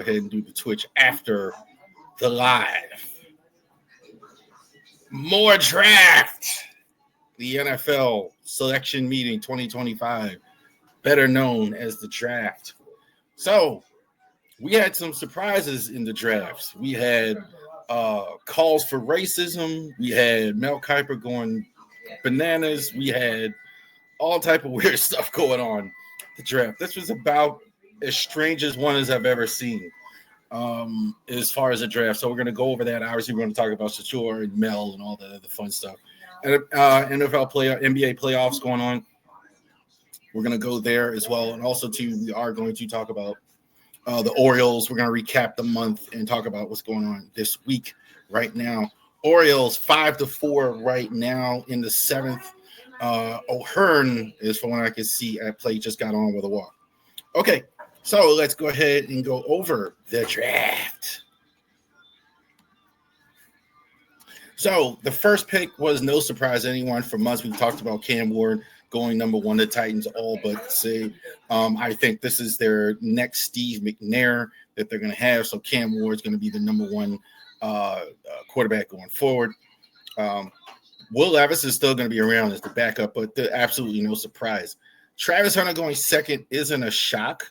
ahead and do the Twitch after the live. More draft. The NFL selection meeting 2025, better known as the draft. So we had some surprises in the drafts. We had calls for racism. We had Mel Kiper going bananas. We had all type of weird stuff going on the draft. This was about as strange as one as I've ever seen as far as the draft. So we're going to go over that. Obviously, we're going to talk about Shatur and Mel and all the other fun stuff. And NFL NBA playoffs going on. We're going to go there as well. And also, too, we are going to talk about the Orioles. We're going to recap the month and talk about what's going on this week right now. Orioles 5-4 right now in the seventh. O'Hearn is from what I can see at play, just got on with a walk. Okay, so let's go ahead and go over the draft. So the first pick was no surprise to anyone. For months, we've talked about Cam Ward going number one. The Titans all but say, I think this is their next Steve McNair that they're going to have. So Cam Ward is going to be the number one quarterback going forward. Will Levis is still going to be around as the backup, but absolutely no surprise. Travis Hunter going second isn't a shock,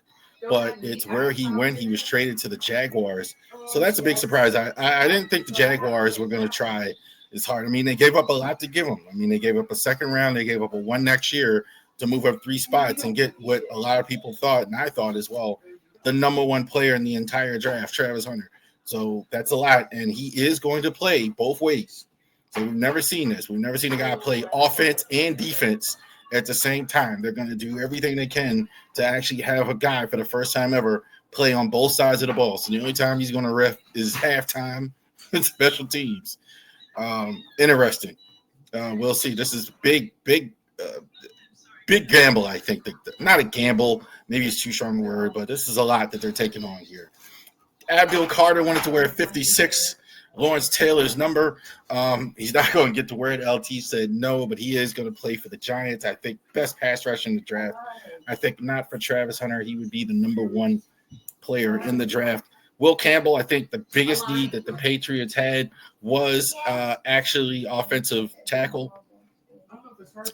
but it's where he went. He was traded to the Jaguars. So that's a big surprise. I didn't think the Jaguars were going to try as hard. I mean, they gave up a lot to give him. I mean, they gave up a second round. They gave up a one next year to move up 3 spots and get what a lot of people thought, and I thought as well, the number one player in the entire draft, Travis Hunter. So that's a lot, and he is going to play both ways. So we've never seen this. We've never seen a guy play offense and defense at the same time. They're going to do everything they can to actually have a guy for the first time ever play on both sides of the ball. So the only time he's going to ref is halftime and special teams. Interesting. We'll see. This is big gamble, I think. Not a gamble. Maybe it's too strong a word, but this is a lot that they're taking on here. Abdul Carter wanted to wear 56. Lawrence Taylor's number. He's not going to get to wear it. LT said no, but he is going to play for the Giants. I think best pass rush in the draft. I think not for Travis Hunter. He would be the number one player in the draft. Will Campbell, I think the biggest need that the Patriots had was actually offensive tackle.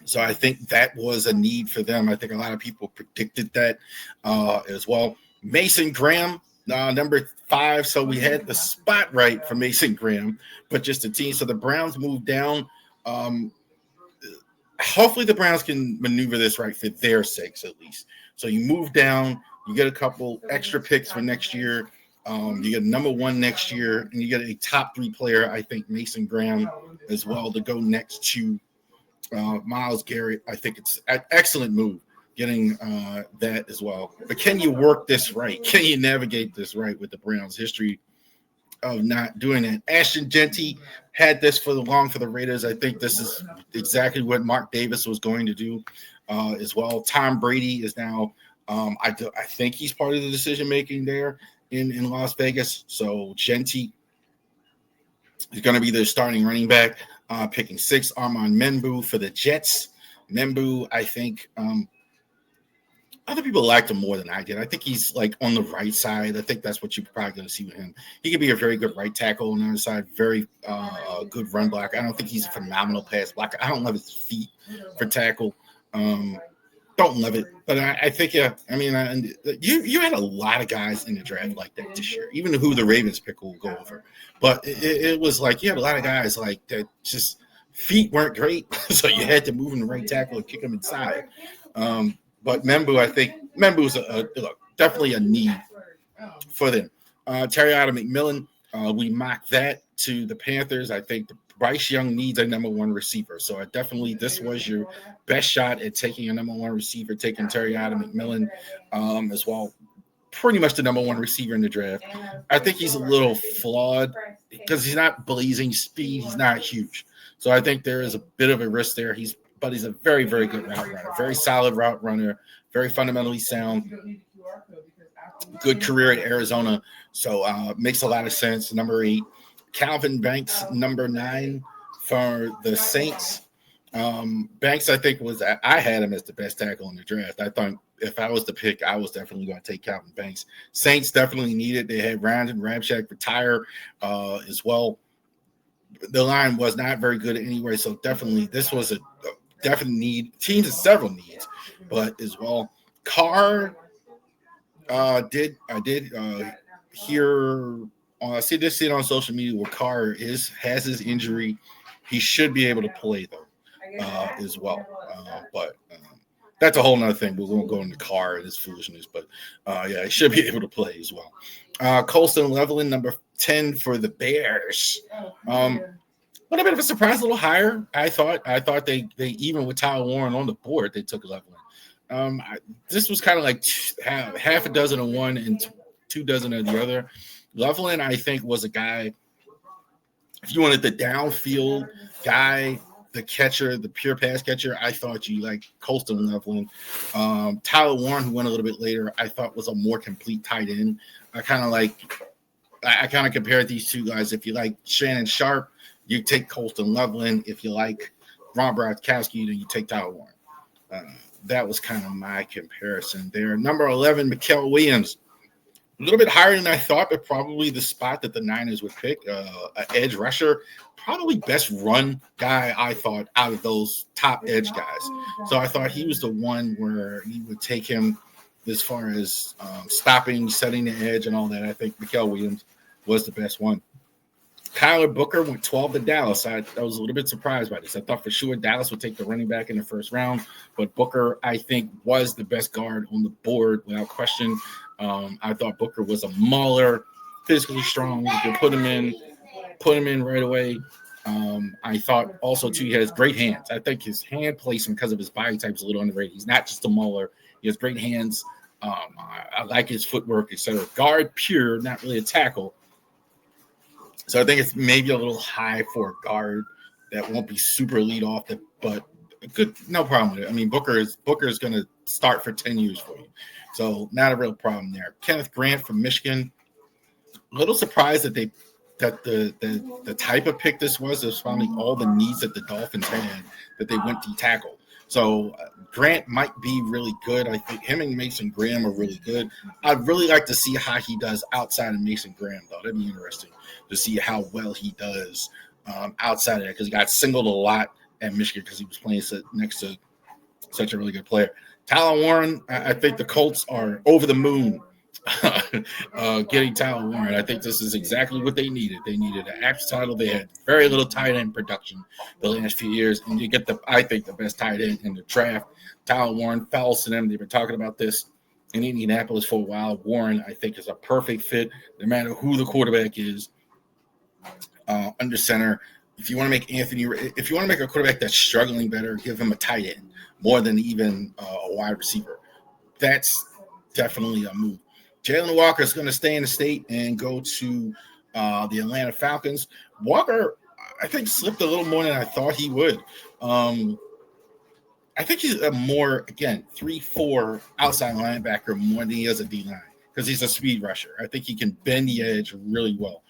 So I think that was a need for them. I think a lot of people predicted that as well. Mason Graham, number 5. So we had the spot right for Mason Graham, but just a team. So the Browns moved down. Hopefully the Browns can maneuver this right for their sakes at least. So you move down, you get a couple extra picks for next year. You get number 1 next year, and you get a top 3 player, I think Mason Graham as well, to go next to Myles Garrett. I think it's an excellent move getting that as well. But can you work this right? Can you navigate this right with the Browns' history of not doing that? Ashton Genty had this for the Raiders. I think this is exactly what Mark Davis was going to do as well. Tom Brady is now, I think he's part of the decision-making there in Las Vegas. So Genty is going to be their starting running back. Picking 6, Armand Membu for the Jets. Membu, I think other people liked him more than I did. I think he's like on the right side. I think that's what you're probably going to see with him. He could be a very good right tackle on the other side, very good run block. I don't think he's a phenomenal pass blocker. I don't love his feet for tackle. Don't love it, but I think you had a lot of guys in the draft like that this year. Even who the Ravens pick will go over, but it was like you had a lot of guys like that. Just feet weren't great, so you had to move him to right tackle and kick him inside. But Membu, I think Membu's definitely a need for them. Terriota McMillan, we mocked that to the Panthers. I think Bryce Young needs a number 1 receiver. So this was your best shot at taking a number 1 receiver, taking Terriota McMillan as well. Pretty much the number 1 receiver in the draft. I think he's a little flawed because he's not blazing speed. He's not huge. So I think there is a bit of a risk there. But he's a very, very good route runner, very solid route runner, very fundamentally sound, good career at Arizona. So makes a lot of sense. Number 8, Calvin Banks, number 9 for the Saints. Banks, I think, I had him as the best tackle in the draft. I thought if I was to pick, I was definitely going to take Calvin Banks. Saints definitely need it. They had Brandon Ramczyk retire as well. The line was not very good anyway, so definitely this was a definite need. Teams have several needs, but as well, Carr did hear. I see this on social media where Carr has his injury. He should be able to play though as well, but. That's a whole nother thing. We won't go into Carr and his foolishness, but yeah, he should be able to play as well. Colston Leveland, number 10 for the Bears. What a bit of a surprise, a little higher. I thought they even with Tyler Warren on the board, they took Leveland. This was kind of like half a dozen of one and 2 dozen of the other. Leveland, I think, was a guy. If you wanted the downfield guy, the catcher, the pure pass catcher, I thought you like Colston Leveland. Tyler Warren, who went a little bit later, I thought was a more complete tight end. I kind of compared these two guys. If you like Shannon Sharp, you take Colston Leveland. If you like Ron Gronkowski, then you take Tyler Warren. That was kind of my comparison there. Number 11, Mikael Williams. A little bit higher than I thought, but probably the spot that the Niners would pick. An edge rusher, probably best run guy, I thought, out of those top edge guys. So I thought he was the one where you would take him as far as stopping, setting the edge, and all that. I think Mikael Williams was the best one. Kyler Booker went 12 to Dallas. I was a little bit surprised by this. I thought for sure Dallas would take the running back in the first round, but Booker, I think, was the best guard on the board without question. I thought Booker was a mauler, physically strong. You could put him in right away. I thought also, too, he has great hands. I think his hand placement, because of his body type, is a little underrated. He's not just a mauler. He has great hands. I like his footwork, etc. Guard pure, not really a tackle. So I think it's maybe a little high for a guard that won't be super elite off the, but good, no problem with it. I mean, Booker is going to start for 10 years for you. So not a real problem there. Kenneth Grant from Michigan. A little surprised that the type of pick this was finally all the needs that the Dolphins had, that they went to tackle. So Grant might be really good. I think him and Mason Graham are really good. I'd really like to see how he does outside of Mason Graham, though. That'd be interesting to see how well he does outside of that, because he got singled a lot at Michigan because he was playing next to such a really good player. Tyler Warren, I think the Colts are over the moon getting Tyler Warren. I think this is exactly what they needed. They needed an APS title. They had very little tight end production the last few years, and you get I think the best tight end in the draft. Tyler Warren fouls to them. They've been talking about this in Indianapolis for a while. Warren, I think, is a perfect fit no matter who the quarterback is under center. If you want to make a quarterback that's struggling better, give him a tight end more than even a wide receiver. That's definitely a move. Jalen Walker is going to stay in the state and go to the Atlanta Falcons. Walker, I think, slipped a little more than I thought he would. I think he's a more, again, 3-4 outside linebacker more than he is a D-line, because he's a speed rusher. I think he can bend the edge really well.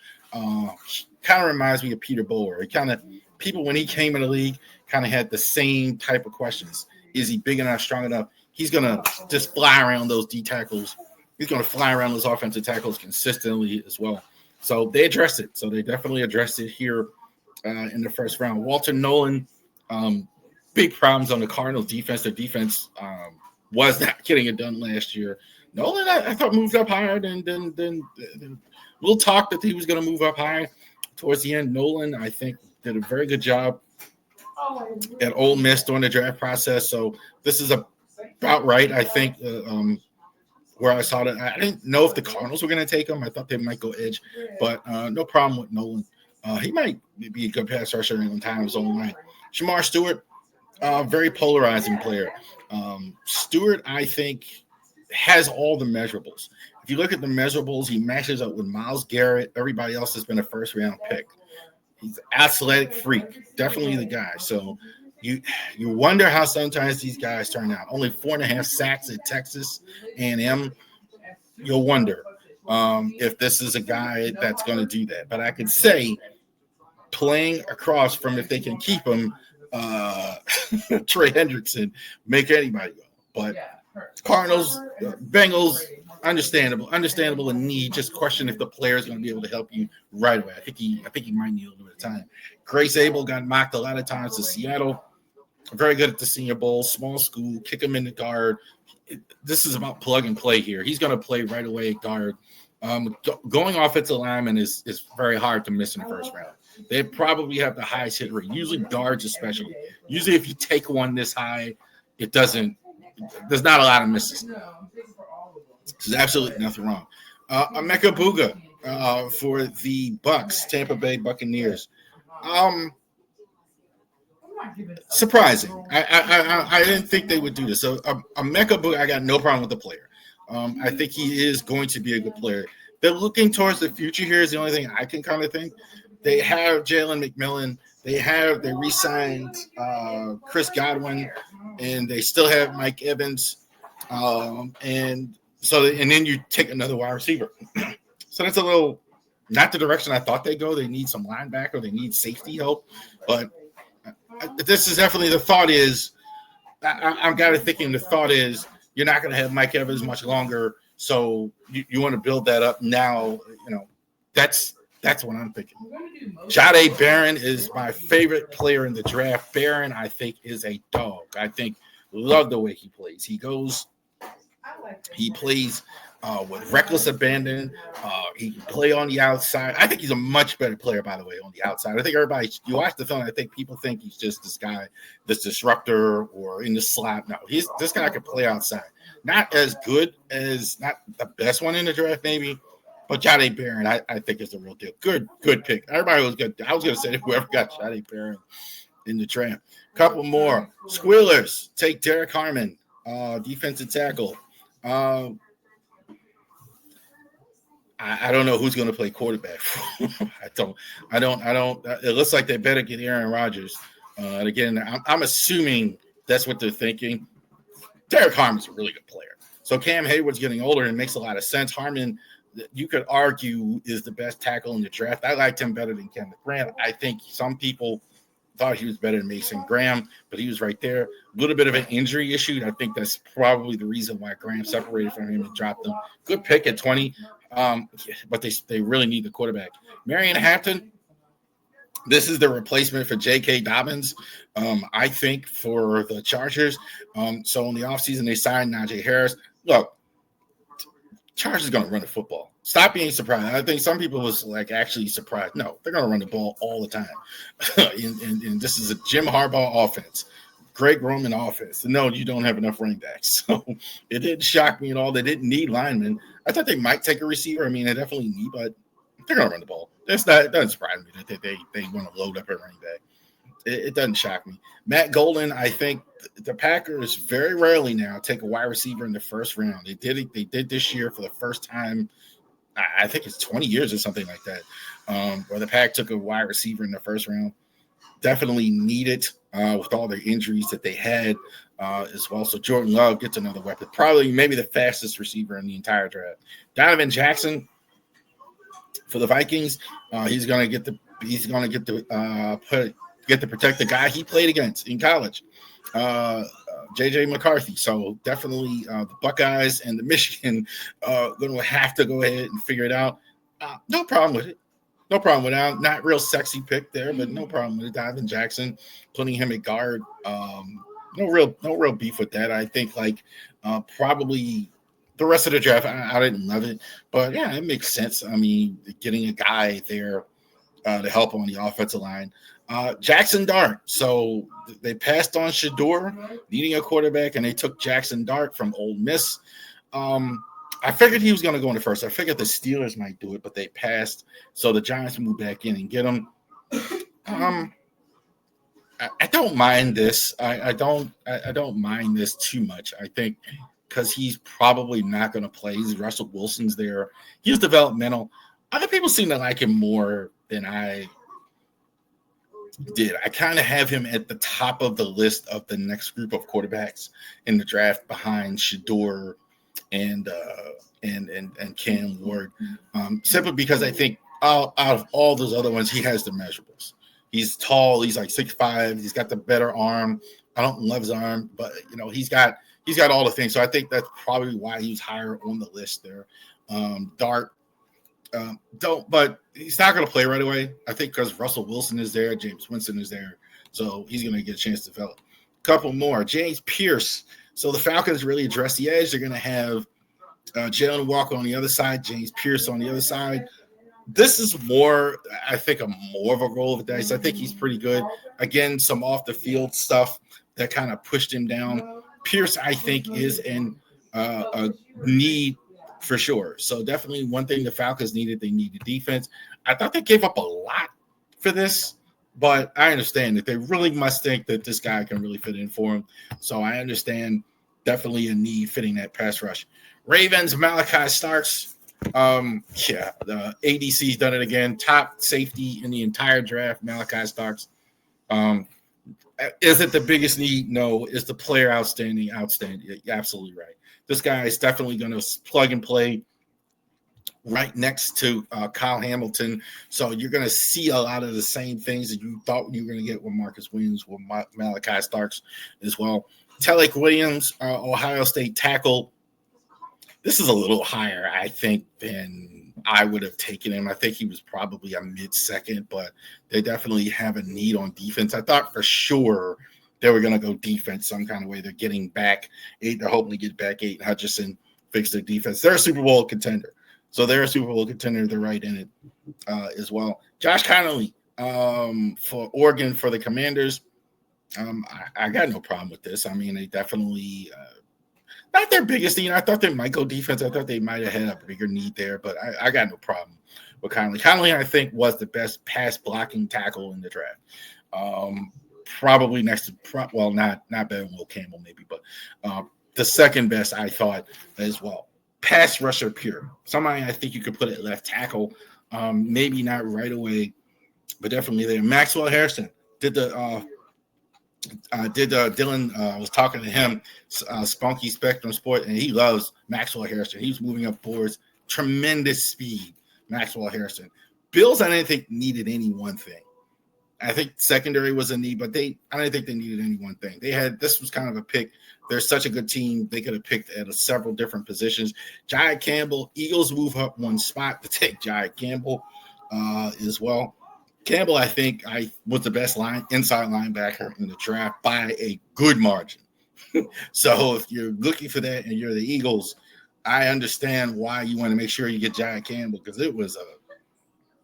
Kind of reminds me of Peter Bower. People, when he came in the league, kind of had the same type of questions. Is he big enough, strong enough? He's going to just fly around those D tackles. He's going to fly around those offensive tackles consistently as well. So they addressed it. So they definitely addressed it here in the first round. Walter Nolan, big problems on the Cardinals defense. Their defense was not getting it done last year. Nolan, I thought, moved up higher than we'll talk that he was going to move up high towards the end. Nolan, I think, did a very good job at Ole Miss during the draft process. So this is about right, I think, where I saw it. I didn't know if the Cardinals were going to take him. I thought they might go edge, but no problem with Nolan. He might be a good pass rusher in time of his own right. Shamar Stewart, very polarizing player. Stewart, I think, has all the measurables. If you look at the measurables, he matches up with Myles Garrett. Everybody else has been a first-round pick. He's an athletic freak, definitely the guy. So you wonder how sometimes these guys turn out. Only 4.5 sacks at Texas A&M. You'll wonder if this is a guy that's going to do that. But I could say, playing across from, if they can keep him, Trey Hendrickson, make anybody go. But Cardinals, Bengals, understandable in need. Just question if the player is going to be able to help you right away. I think he might need a little bit of time. Grace Abel got mocked a lot of times to Seattle. Very good at the Senior Bowl, small school, kick him in the guard. This is about plug and play here. He's going to play right away at guard. Going offensive lineman is very hard to miss in the first round. They probably have the highest hit rate. Usually guards, especially. Usually, if you take one this high, it doesn't. There's not a lot of misses. There's absolutely nothing wrong. Emeka Buga for the Bucks, Tampa Bay Buccaneers. Surprising. I didn't think they would do this. So Emeka Buga, I got no problem with the player. I think he is going to be a good player. They're looking towards the future here is the only thing I can kind of think. They have Jalen McMillan. They re-signed Chris Godwin, and they still have Mike Evans. And then you take another wide receiver. So that's a little not the direction I thought they'd go. They need some linebacker. They need safety help. But this is definitely the thought is I'm kind of thinking the thought is you're not going to have Mike Evans much longer. So you want to build that up now. That's what I'm thinking. Jahdae Barron is my favorite player in the draft. Barron, I think, is a dog. Love the way he plays. He plays with reckless abandon. He can play on the outside. I think he's a much better player, by the way, on the outside. I think you watch the film, I think people think he's just this guy, this disruptor or in the slot. No, this guy can play outside. Not as good as, not the best one in the draft, maybe. But Jahdae Barron, I think is the real deal. Good pick. Everybody was good. I was going to say whoever got Jahdae Barron in the draft. Couple more. Squealers take Derek Harmon, defensive tackle. I don't know who's going to play quarterback. I don't. It looks like they better get Aaron Rodgers. And again, I'm assuming that's what they're thinking. Derek Harmon's a really good player. So Cam Hayward's getting older and it makes a lot of sense. Harmon, you could argue, is the best tackle in the draft. I liked him better than Kenneth Graham. I think some people thought he was better than Mason Graham, but he was right there. A little bit of an injury issue. I think that's probably the reason why Graham separated from him and dropped him. Good pick at 20, but they really need the quarterback. Marion Hampton, this is the replacement for J.K. Dobbins, I think, for the Chargers. So in the offseason, they signed Najee Harris. Look, Chargers going to run the football. Stop being surprised. I think some people was like actually surprised. No, they're going to run the ball all the time. and this is a Jim Harbaugh offense. Greg Roman offense. No, you don't have enough running backs. So it didn't shock me at all. They didn't need linemen. I thought they might take a receiver. I mean, they definitely need, but they're going to run the ball. It doesn't surprise me that they want to load up a running back. It doesn't shock me. Matt Golden, I think the Packers very rarely now take a wide receiver in the first round. They did this year for the first time. I think it's 20 years or something like that, where the Pack took a wide receiver in the first round. Definitely needed with all the injuries that they had as well. So Jordan Love gets another weapon. Probably maybe the fastest receiver in the entire draft. Donovan Jackson for the Vikings. He's going to get to protect the guy he played against in college. J.J. McCarthy. So definitely the Buckeyes and the Michigan going to have to go ahead and figure it out. No problem with it. No problem with that. Not real sexy pick there, but no problem with it. Donovan Jackson, putting him at guard. No real beef with that. I think probably the rest of the draft, I didn't love it. But yeah, it makes sense. I mean, getting a guy there to help on the offensive line. Jackson Dart. So they passed on Shedeur, needing a quarterback, and they took Jackson Dart from Ole Miss. I figured he was going to go in the first. I figured the Steelers might do it, but they passed. So the Giants moved back in and get him. I don't mind this. I don't mind this too much. I think because he's probably not going to play. Russell Wilson's there. He's developmental. Other people seem to like him more than I did. I kind of have him at the top of the list of the next group of quarterbacks in the draft behind Shedeur and Cam Ward, simply because I think out of all those other ones, he has the measurables. He's tall. He's like 6'5". He's got the better arm. I don't love his arm, but he's got he's got all the things. So I think that's probably why he was higher on the list there. Dart, but he's not going to play right away. I think because Russell Wilson is there, James Winston is there, so he's going to get a chance to develop. A couple more. James Pierce. So the Falcons really address the edge. They're going to have Jalen Walker on the other side, James Pierce on the other side. This is more, I think, more of a roll of the dice. I think he's pretty good. Again, some off the field stuff that kind of pushed him down. Pierce, I think, is in a need for sure. So definitely one thing the Falcons needed, they needed defense. I thought they gave up a lot for this, but I understand that they really must think that this guy can really fit in for them. So I understand definitely a need fitting that pass rush. Ravens, Malachi Starks. The ADC's done it again. Top safety in the entire draft, Malachi Starks. Is it the biggest need? No. Is the player outstanding? Outstanding. You're absolutely right. This guy is definitely going to plug and play right next to Kyle Hamilton. So you're going to see a lot of the same things that you thought you were going to get with Marcus Williams, with Malachi Starks as well. Telek Williams, Ohio State tackle. This is a little higher, I think, than I would have taken him. I think he was probably a mid-second, but they definitely have a need on defense. I thought for sure they were going to go defense some kind of way. They're getting back 8. They're hoping to get back 8. Hutchinson fix their defense. They're a Super Bowl contender. So they're a Super Bowl contender. They're right in it as well. Josh Connolly for Oregon for the Commanders. I got no problem with this. I mean, they definitely not their biggest need. I thought they might go defense. I thought they might have had a bigger need there, but I got no problem with Connolly. Connolly, I think, was the best pass blocking tackle in the draft. Probably next to, well, not better than Will Campbell, maybe, but the second best, I thought, as well. Pass rusher pure. Somebody I think you could put at left tackle. Maybe not right away, but definitely there. Maxwell Harrison did the Dylan was talking to him, Spunky Spectrum Sport, and he loves Maxwell Harrison. He's moving up boards, tremendous speed. Maxwell Harrison. Bills, I didn't think needed any one thing. I think secondary was a need, but I didn't think they needed any one thing. This was kind of a pick. They're such a good team. They could have picked at several different positions. Jai Campbell, Eagles move up one spot to take Jai Campbell as well. Campbell, I think, was the best inside linebacker in the draft by a good margin. So if you're looking for that and you're the Eagles, I understand why you want to make sure you get Jai Campbell, because it was a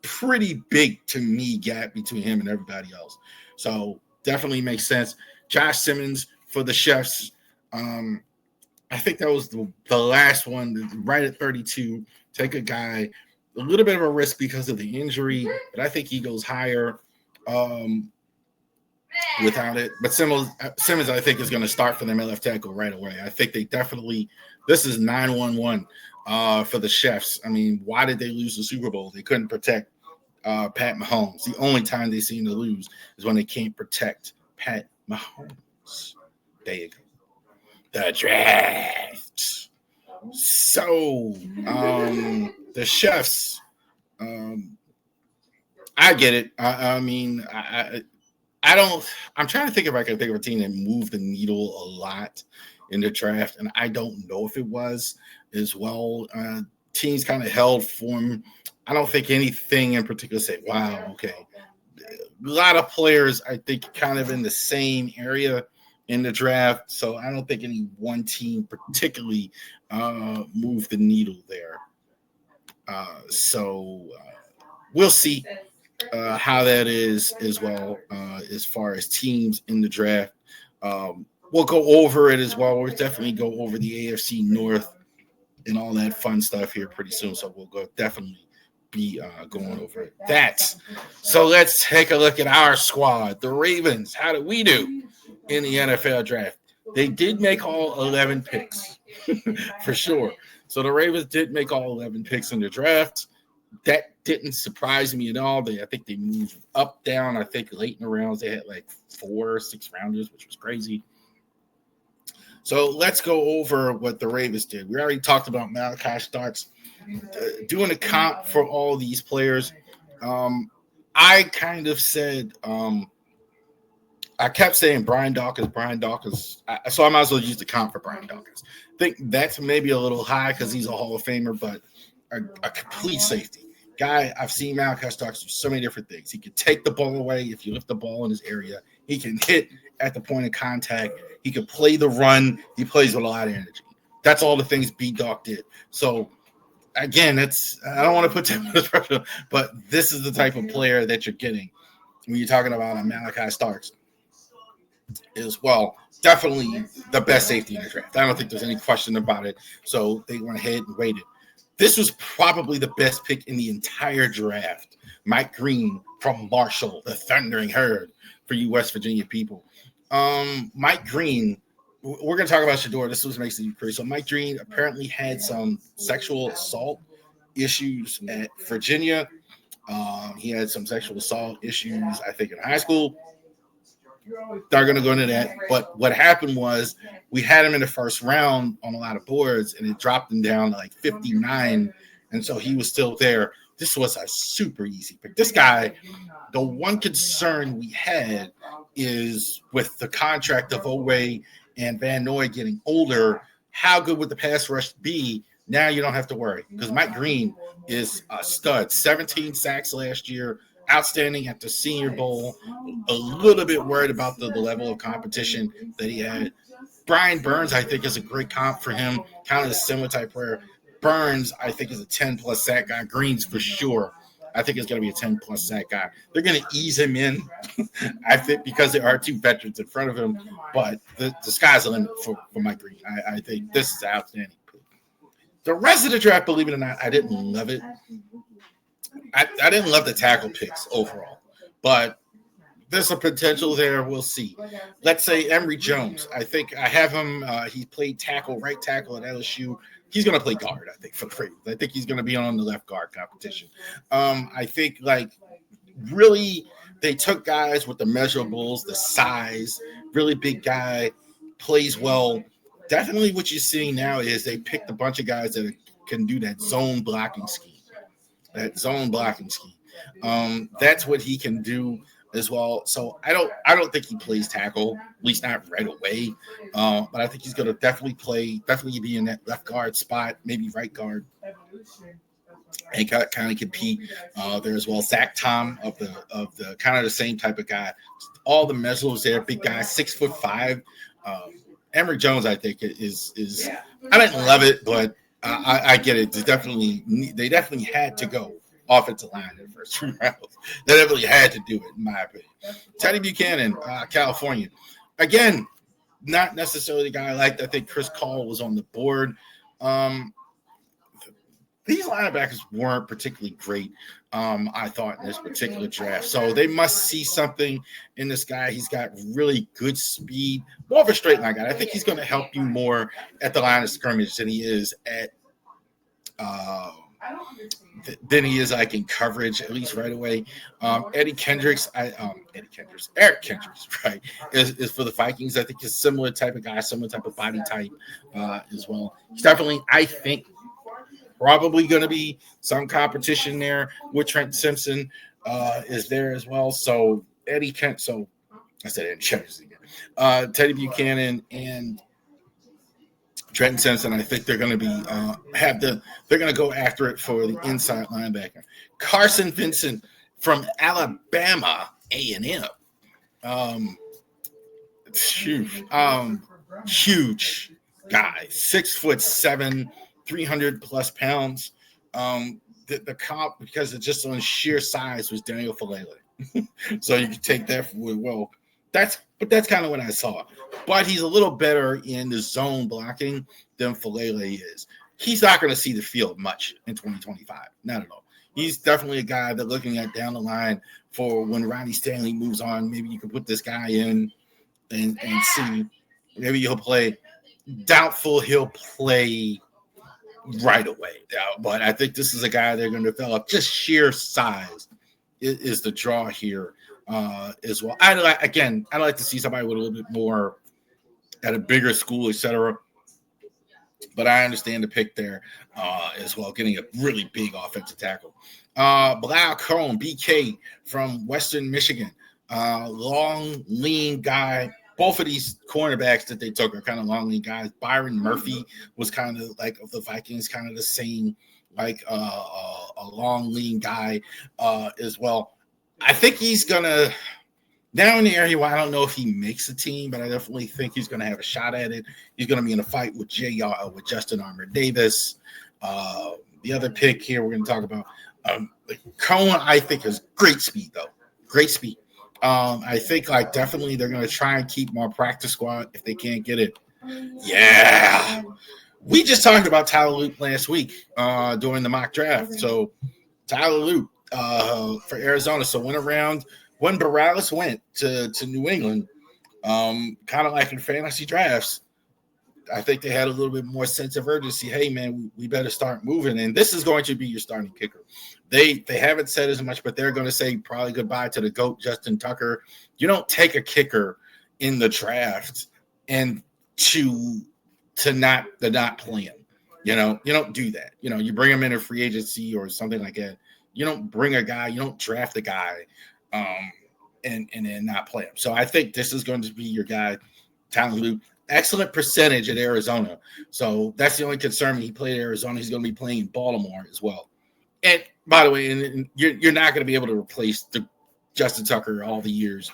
pretty big, to me, gap between him and everybody else. So definitely makes sense. Josh Simmons for the Chefs. I think that was the last one, right at 32. Take a guy, a little bit of a risk because of the injury, but I think he goes higher without it. But Simmons, I think, is going to start for them at left tackle right away. I think they definitely – this is 9-1-1 for the Chefs. I mean, why did they lose the Super Bowl? They couldn't protect Pat Mahomes. The only time they seem to lose is when they can't protect Pat Mahomes. There you go. The draft. So the Chefs, I get it. I mean, I don't. I'm trying to think if I can think of a team that moved the needle a lot in the draft, and I don't know if it was as well. Teams kind of held form. I don't think anything in particular said, "Wow, okay." A lot of players, I think, kind of in the same area in the draft, so I don't think any one team particularly moved the needle there. So we'll see how that is as well as far as teams in the draft. We'll go over it as well. We'll definitely go over the AFC North and all that fun stuff here pretty soon. So we'll definitely be going over that. So let's take a look at our squad, the Ravens. How did we do in the NFL draft? They did make all 11 picks for sure. So the Ravens did make all 11 picks in the draft. That didn't surprise me at all. I think they moved up, down. I think late in the rounds, they had like 4 or 6 rounders, which was crazy. So let's go over what the Ravens did. We already talked about Malachi Starks doing a comp for all these players. I kind of said I kept saying Brian Dawkins. So I might as well use the comp for Brian Dawkins. I think that's maybe a little high because he's a Hall of Famer, but a complete safety. Guy, I've seen Malachi Starks do so many different things. He can take the ball away if you lift the ball in his area. He can hit at the point of contact. He can play the run. He plays with a lot of energy. That's all the things B-Dawk did. So, again, I don't want to put too much pressure, but this is the type of player that you're getting when you're talking about a Malachi Starks. Is, well, definitely the best safety in the draft. I don't think there's any question about it. So they went ahead and waited. This was probably the best pick in the entire draft. Mike Green from Marshall, the Thundering Herd for you West Virginia people. Mike Green, we're going to talk about Shedeur. This was makes it crazy. So Mike Green apparently had some sexual assault issues at Virginia. He had some sexual assault issues, I think, in high school. They're going to go into that. But what happened was we had him in the first round on a lot of boards, and it dropped him down to like 59. And so he was still there. This was a super easy pick. This guy, the one concern we had is with the contract of Oweh and Van Noy getting older, how good would the pass rush be? Now you don't have to worry because Mike Green is a stud. 17 sacks last year. Outstanding at the Senior Bowl. A little bit worried about the level of competition that he had. Brian Burns, I think, is a great comp for him. Kind of a similar type player. Burns, I think, is a 10-plus sack guy. Green's for sure. I think it's going to be a 10-plus sack guy. They're going to ease him in, I think, because there are two veterans in front of him. But the sky's the limit for Mike Green. I think this is outstanding. The rest of the draft, believe it or not, I didn't love it. I didn't love the tackle picks overall, but there's a potential there. We'll see. Let's say Emory Jones. I think I have him. He played right tackle at LSU. He's going to play guard, I think, for the Ravens. I think he's going to be on the left guard competition. I think, really, they took guys with the measurables, the size, really big guy, plays well. Definitely what you're seeing now is they picked a bunch of guys that can do that zone blocking scheme. That's what he can do as well. So I don't think he plays tackle, at least not right away. But I think he's going to definitely be in that left guard spot, maybe right guard, and kind of compete there as well. Zach Tom of the kind of the same type of guy. All the measurables there, big guy, 6'5". Emory Jones, I think, is I didn't love it, but I get it. They definitely had to go offensive line in the first 3 rounds. They definitely had to do it, in my opinion. Teddy Buchanan, California. Again, not necessarily the guy I liked. I think Chris Call was on the board. These linebackers weren't particularly great, I thought, in this particular draft. So they must see something in this guy. He's got really good speed, more of a straight line guy. I think he's going to help you more at the line of scrimmage than he is in coverage, at least right away. Eric Kendricks, right, is for the Vikings. I think he's a similar type of guy, similar type of body type as well. He's definitely, I think, probably going to be some competition there with Trent Simpson is there as well. So Teddy Buchanan and Trenton Simpson, I think they're going to be they're going to go after it for the inside linebacker. Carson Vincent from Alabama A&M. Huge guy, 6'7", 300 plus pounds. The comp, because it's just on sheer size, was Daniel Falele. So you can take that for, that's kind of what I saw. But he's a little better in the zone blocking than Falele is. He's not going to see the field much in 2025. Not at all. He's definitely a guy that looking at down the line for when Ronnie Stanley moves on, maybe you can put this guy in and see. Maybe he'll play. Doubtful he'll play right away. But I think this is a guy they're going to develop. Just sheer size is the draw here as well. I'd like to see somebody with a little bit more at a bigger school, etc. But I understand the pick there as well, getting a really big offensive tackle. Bilal Cohen, BK from Western Michigan. long, lean guy. Both of these cornerbacks that they took are kind of long, lean guys. Byron Murphy was kind of like of the Vikings, kind of the same, like a long, lean guy as well. I think he's gonna down in the area where I don't know if he makes a team, but I definitely think he's gonna have a shot at it. He's gonna be in a fight with with Justin Armour Davis. The other pick here we're gonna talk about. Cohen, I think, is great speed though. Great speed. I think like definitely they're gonna try and keep more practice squad if they can't get it. Yeah. We just talked about Tyler Luke last week during the mock draft. So Tyler Luke for Arizona. So went around when Borales went to New England, kind of like in fantasy drafts. I think they had a little bit more sense of urgency. Hey, man, we better start moving. And this is going to be your starting kicker. They haven't said as much, but they're going to say probably goodbye to the GOAT, Justin Tucker. You don't take a kicker in the draft and to not play him. You don't do that. You bring him in a free agency or something like that. You don't bring a guy, you don't draft a guy and then not play him. So I think this is going to be your guy, Tyler Luke. Excellent percentage at Arizona. So that's the only concern when he played at Arizona. He's going to be playing in Baltimore as well. And by the way, and you're not going to be able to replace the Justin Tucker all the years.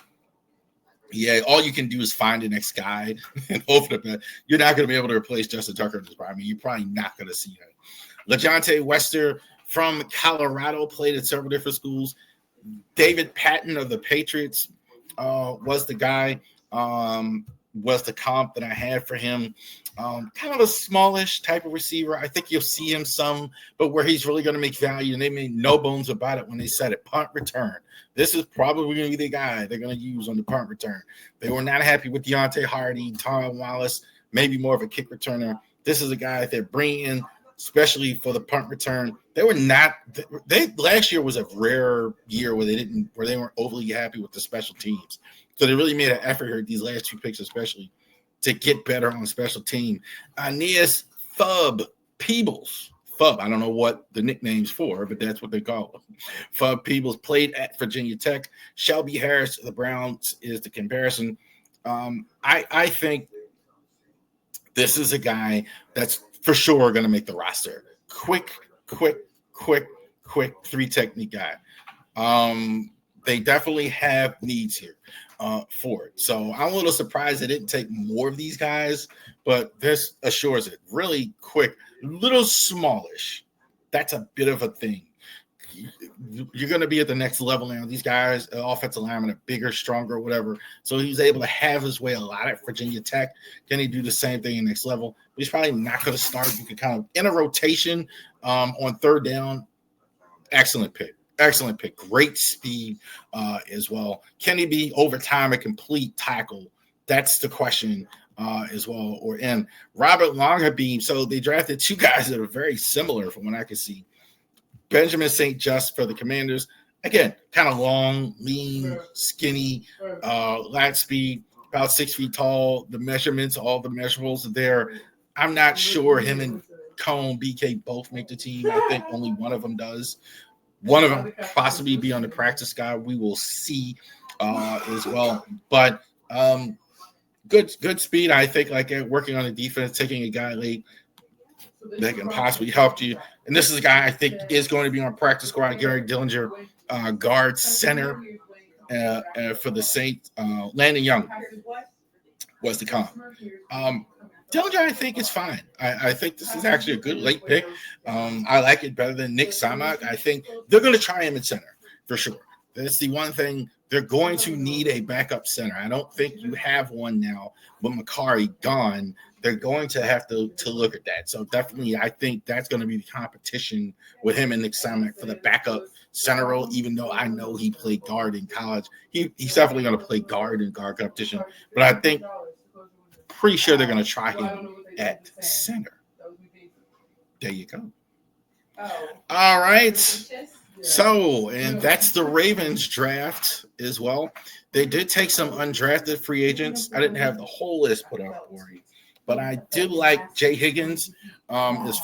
Yeah, all you can do is find the next guy and hope that you're not going to be able to replace Justin Tucker. I mean, you're probably not going to see that. LeJohntay Wester from Colorado played at several different schools. David Patton of the Patriots was the guy. Was the comp that I had for him. Kind of a smallish type of receiver. I think you'll see him some, but where he's really going to make value, and they made no bones about it when they said it, punt return. This is probably going to be the guy they're going to use on the punt return. They were not happy with Deontay Hardy, Tom Wallace, maybe more of a kick returner. This is a guy they're bringing in, especially for the punt return. Last year was a rare year where they weren't overly happy with the special teams. So they really made an effort here, these last two picks especially, to get better on special team. Aeneas Fub Peebles. Fub, I don't know what the nickname's for, but that's what they call him. Fub Peebles played at Virginia Tech. Shelby Harris of the Browns is the comparison. I think this is a guy that's for sure going to make the roster. Quick three technique guy. They definitely have needs here for it. So I'm a little surprised they didn't take more of these guys, but this assures it. Really quick, little smallish. That's a bit of a thing. You're going to be at the next level now. These guys, offensive linemen, are bigger, stronger, whatever. So he's able to have his way a lot at Virginia Tech. Can he do the same thing in next level? But he's probably not going to start. You can kind of, in a rotation on third down, excellent pick. Excellent pick. Great speed as well. Can he be over time a complete tackle? That's the question as well. And Robert Longerbeam. So they drafted two guys that are very similar from what I can see. Benjamin St. Just for the Commanders. Again, kind of long, lean, skinny, lat speed, about 6 feet tall. The measurements, all the measurables are there. I'm not sure him and Cone, BK both make the team. I think only one of them does. One of them possibly be on the practice squad. We will see as well. But good speed. I think like working on the defense, taking a guy late that can possibly help you. And this is a guy I think is going to be on practice squad. Gary Dillinger, guard center for the Saints. Landon Young was the comp. Dillinger, I think, is fine. I think this is actually a good late pick. I like it better than Nick Samak. I think they're going to try him at center for sure. That's the one thing. They're going to need a backup center. I don't think you have one now, but Makari gone. They're going to have to look at that. So definitely, I think that's going to be the competition with him and Nick Samak for the backup center role, even though I know he played guard in college. He's definitely going to play guard in guard competition. But I think pretty sure they're going to try him at center. There you go. All right. So, and that's the Ravens draft as well. They did take some undrafted free agents. I didn't have the whole list put up for you, but I did like Jay Higgins as